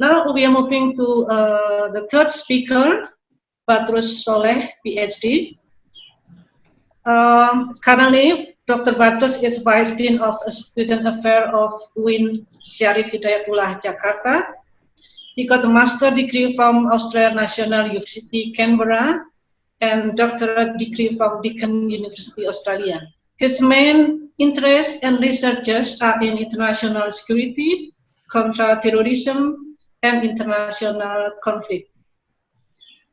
Now we are moving to the third speaker, Badrus Sholeh, Ph.D. Currently, Dr. Badrus is Vice Dean of Student Affairs of UIN Syarif Hidayatullah, Jakarta. He got a master's degree from Australian National University, Canberra, and doctorate degree from Deakin University, Australia. His main interests and researches are in international security, counter-terrorism, and international conflict.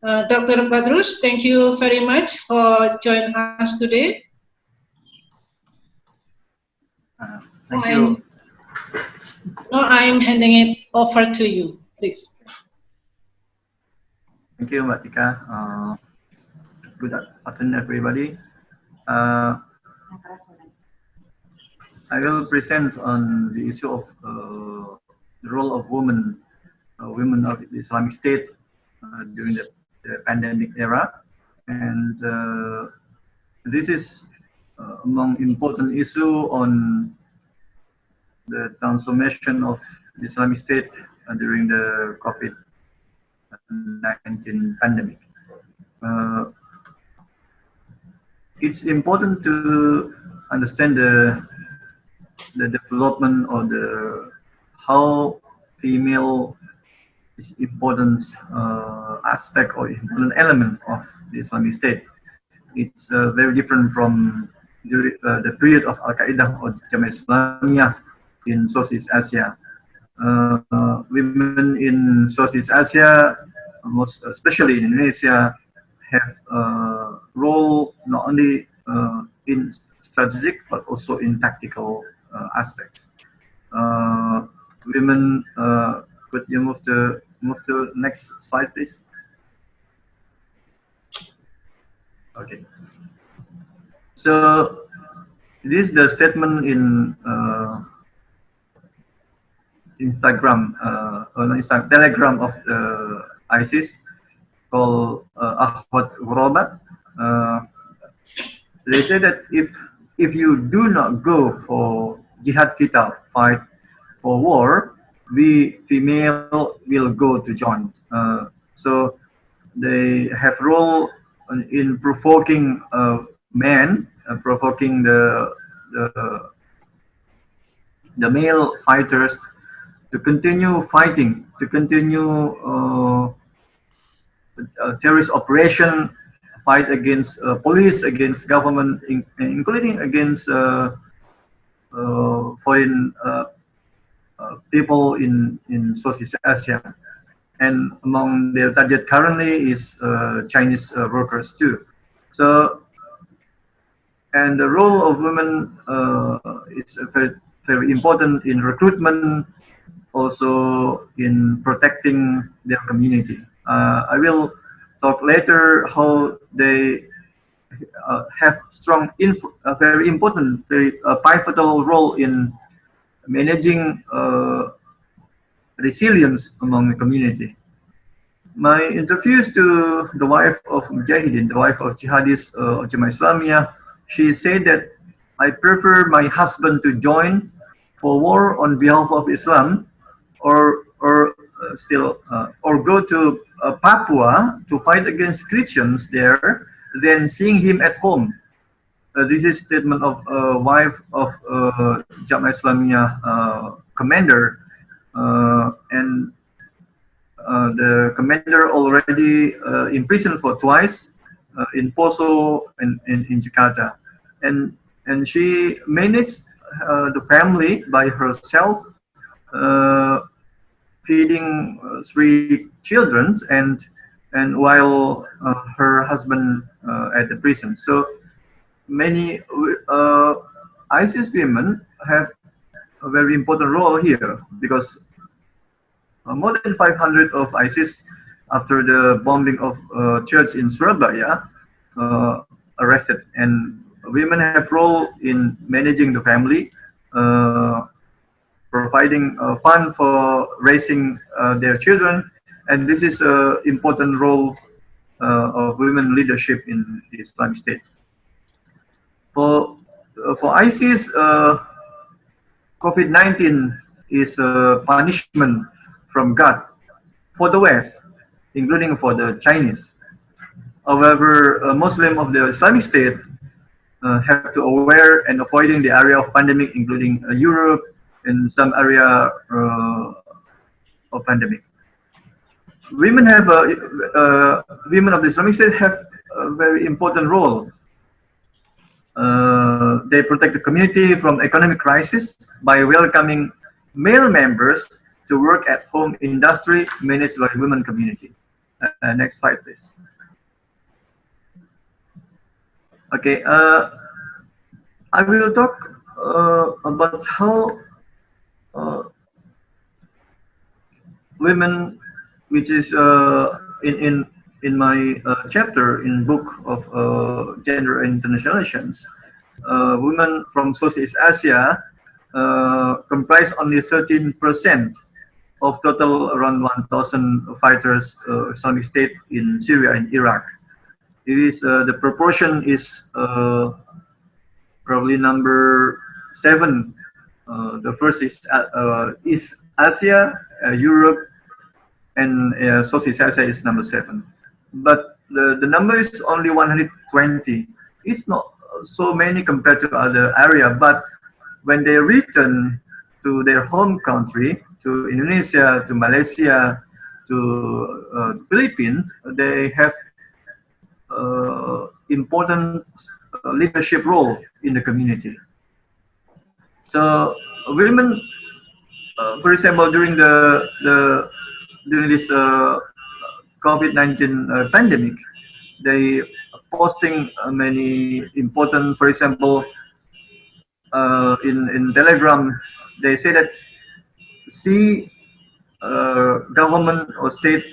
Dr. Badrus, thank you very much for joining us today. Thank you. Now I'm handing it over to you, please. Thank you, Mbak Tika. Good afternoon, everybody. I will present on the issue of the role of women of the Islamic State during the pandemic era, and this is among important issue on the transformation of the Islamic State during the COVID-19 pandemic. It's important to understand the development or how female is important aspect or important element of the Islamic State. It's very different from the period of Al-Qaeda or Jamaah Islamiyah in Southeast Asia. Women in Southeast Asia, most especially in Indonesia, have a role not only in strategic but also in tactical aspects. Women, could you move to next slide, please? Okay. So this is the statement in Telegram of the ISIS called Akhwat Ghurabat. They say that if you do not go for jihad qital, fight for war, we female will go to join. So they have role in provoking men, provoking the male fighters to continue fighting, to continue terrorist operation, fight against police, against government, including against foreign people in Southeast Asia. And among their target currently is Chinese workers too. So, and the role of women is very, very important in recruitment, also in protecting their community. I will talk later how they have strong, very important, very pivotal role in managing resilience among the community. My interviews to the wife of Mujahideen, the wife of jihadis of Jamaah Islamiyah, she said that I prefer my husband to join for war on behalf of Islam, or go to Papua to fight against Christians there, than seeing him at home. This is statement of wife of Jamaah Islamiyah commander, and the commander already imprisoned for twice in Poso and in Jakarta, and she managed the family by herself, feeding 3 children, and while her husband at the prison. So many ISIS women have a very important role here, because more than 500 of ISIS, after the bombing of church in Surabaya, arrested, and women have role in managing the family, providing fund for raising their children, and this is an important role of women leadership in the Islamic State. For ISIS, COVID-19 is a punishment from God for the West, including for the Chinese. However, Muslim of the Islamic State have to aware and avoiding the area of pandemic, including Europe and some area of pandemic. Women have women of the Islamic State have a very important role. They protect the community from economic crisis by welcoming male members to work at home industry managed by women community. Next slide, please. Okay, I will talk about how women, which is in my chapter in book of gender and international relations, women from Southeast Asia comprise only 13% of total around 1,000 fighters Islamic State in Syria and Iraq. It is the proportion is probably number 7. The first is East Asia, Europe, and Southeast Asia is number 7. But the number is only 120. It's not so many compared to other area, but when they return to their home country, to Indonesia, to Malaysia, to Philippines, they have important leadership role in the community. So women, for example, during during this COVID-19 pandemic, they posting many important, for example, in Telegram, they say that see government or state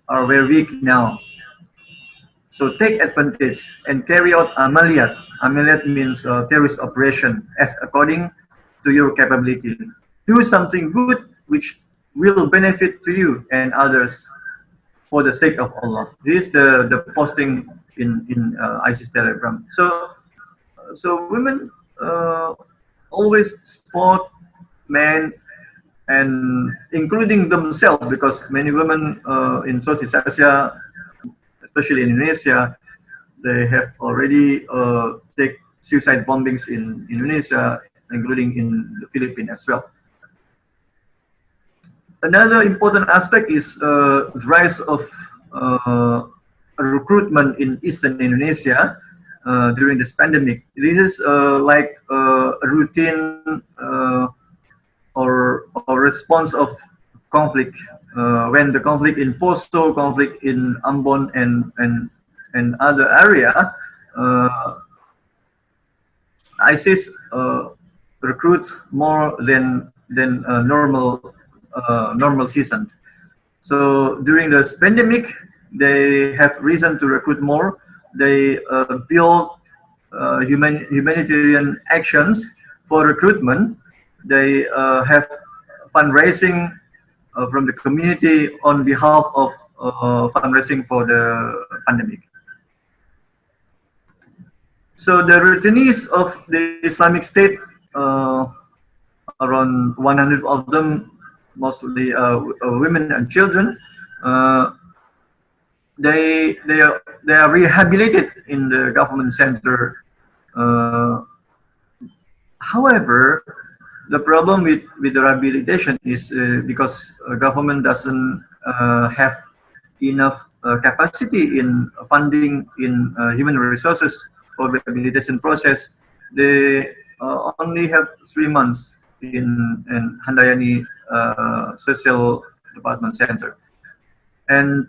are very weak now. So take advantage and carry out amaliyat. Amaliyat means terrorist operation as according to your capability. Do something good which will benefit to you and others for the sake of Allah. This is the posting in ISIS Telegram. So women always support men and including themselves, because many women in Southeast Asia, especially in Indonesia, they have already take suicide bombings in Indonesia, including in the Philippines as well. Another important aspect is the rise of recruitment in Eastern Indonesia during this pandemic. This is like a routine or response of conflict. When the conflict in Poso, conflict in Ambon and other area, ISIS recruits more than normal season. So during this pandemic, they have reason to recruit more. They build humanitarian actions for recruitment. They have fundraising from the community on behalf of fundraising for the pandemic. So the returnees of the Islamic State, around 100 of them, mostly women and children, they are rehabilitated in the government center. However, the problem with the rehabilitation is because government doesn't have enough capacity in funding in human resources for rehabilitation process. They only have 3 months in Handayani Social Department Center, and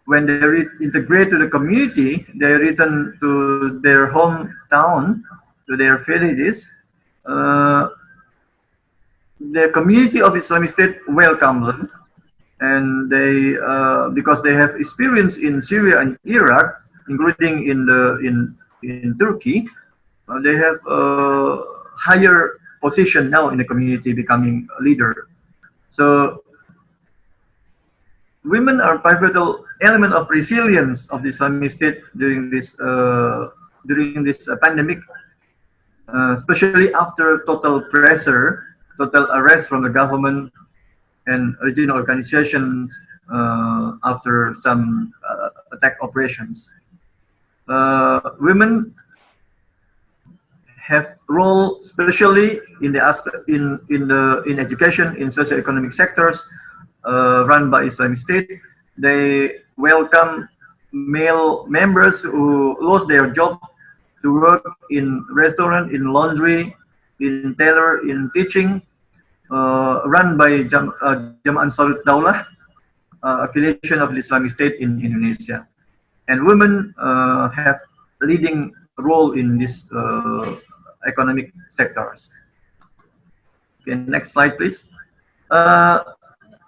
when they integrate to the community, they return to their hometown, to their villages. The community of Islamic State welcome them, and they because they have experience in Syria and Iraq, including in Turkey, they have a higher position now in the community, becoming a leader. So women are pivotal element of resilience of the Islamic State during this pandemic, especially after total pressure, total arrest from the government. and regional organizations after some attack operations. Women have role, especially in the aspect in education, in socio-economic sectors run by Islamic State. They welcome male members who lost their job to work in restaurant, in laundry, in tailor, in teaching, run by Jamaah Ansarud Daulah, affiliation of the Islamic State in Indonesia. And women have leading role in these economic sectors. Okay, next slide, please.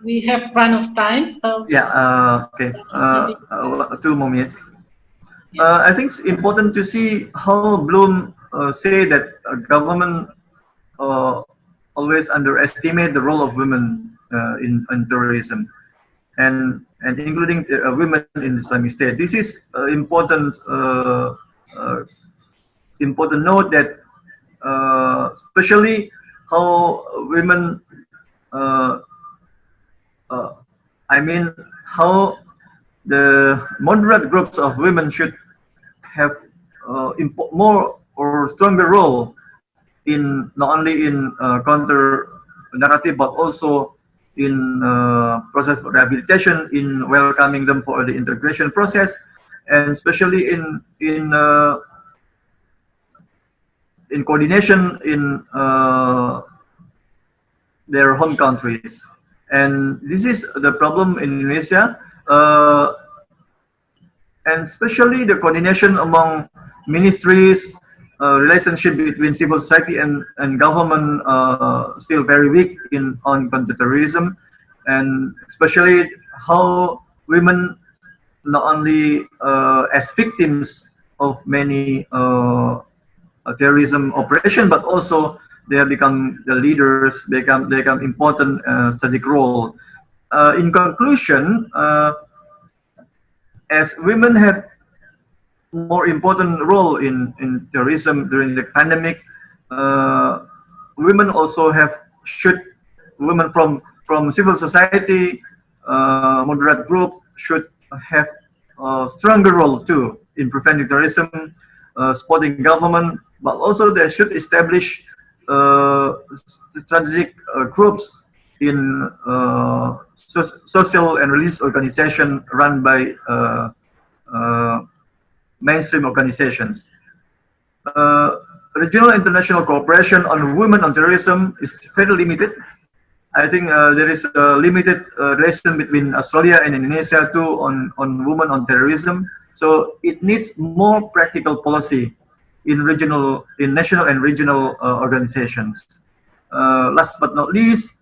We have run of time. Okay, 2 more minutes. I think it's important to see how Bloom say that government always underestimate the role of women in terrorism, and including women in the Islamic State. This is important note that especially how women, how the moderate groups of women should have more or stronger role in not only in counter narrative but also in process of rehabilitation, in welcoming them for the integration process, and especially in coordination in their home countries. And this is the problem in Indonesia, and especially the coordination among ministries, relationship between civil society and government still very weak on counterterrorism, and especially how women not only as victims of many terrorism operation, but also they have become the leaders, they become important strategic role. In conclusion, as women have more important role in terrorism during the pandemic, women also women from civil society, moderate groups should have a stronger role too in preventing terrorism, supporting government, but also they should establish strategic groups in social and religious organization run by mainstream organizations. Regional international cooperation on women on terrorism is very limited. I think there is a limited relation between Australia and Indonesia too on women on terrorism. So it needs more practical policy in national and regional organizations. Last but not least,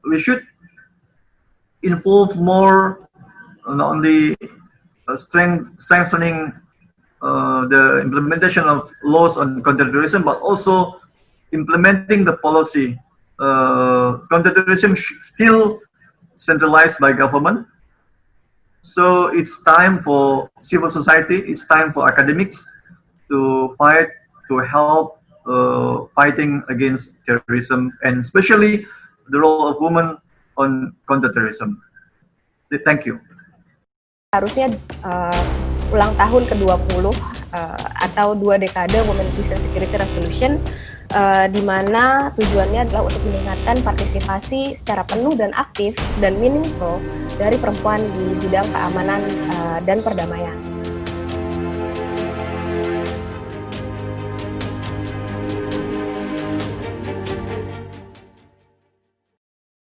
we should involve more not only strengthening the implementation of laws on counterterrorism, but also implementing the policy. Counterterrorism still centralized by government. So it's time for civil society, it's time for academics to fight, to help fighting against terrorism, and especially the role of women on counterterrorism. Thank you. Harusnya ulang tahun ke-20 atau 2 dekade Women Peace and Security Resolution, di mana tujuannya adalah untuk meningkatkan partisipasi secara penuh dan aktif dan meaningful dari perempuan di bidang keamanan dan perdamaian.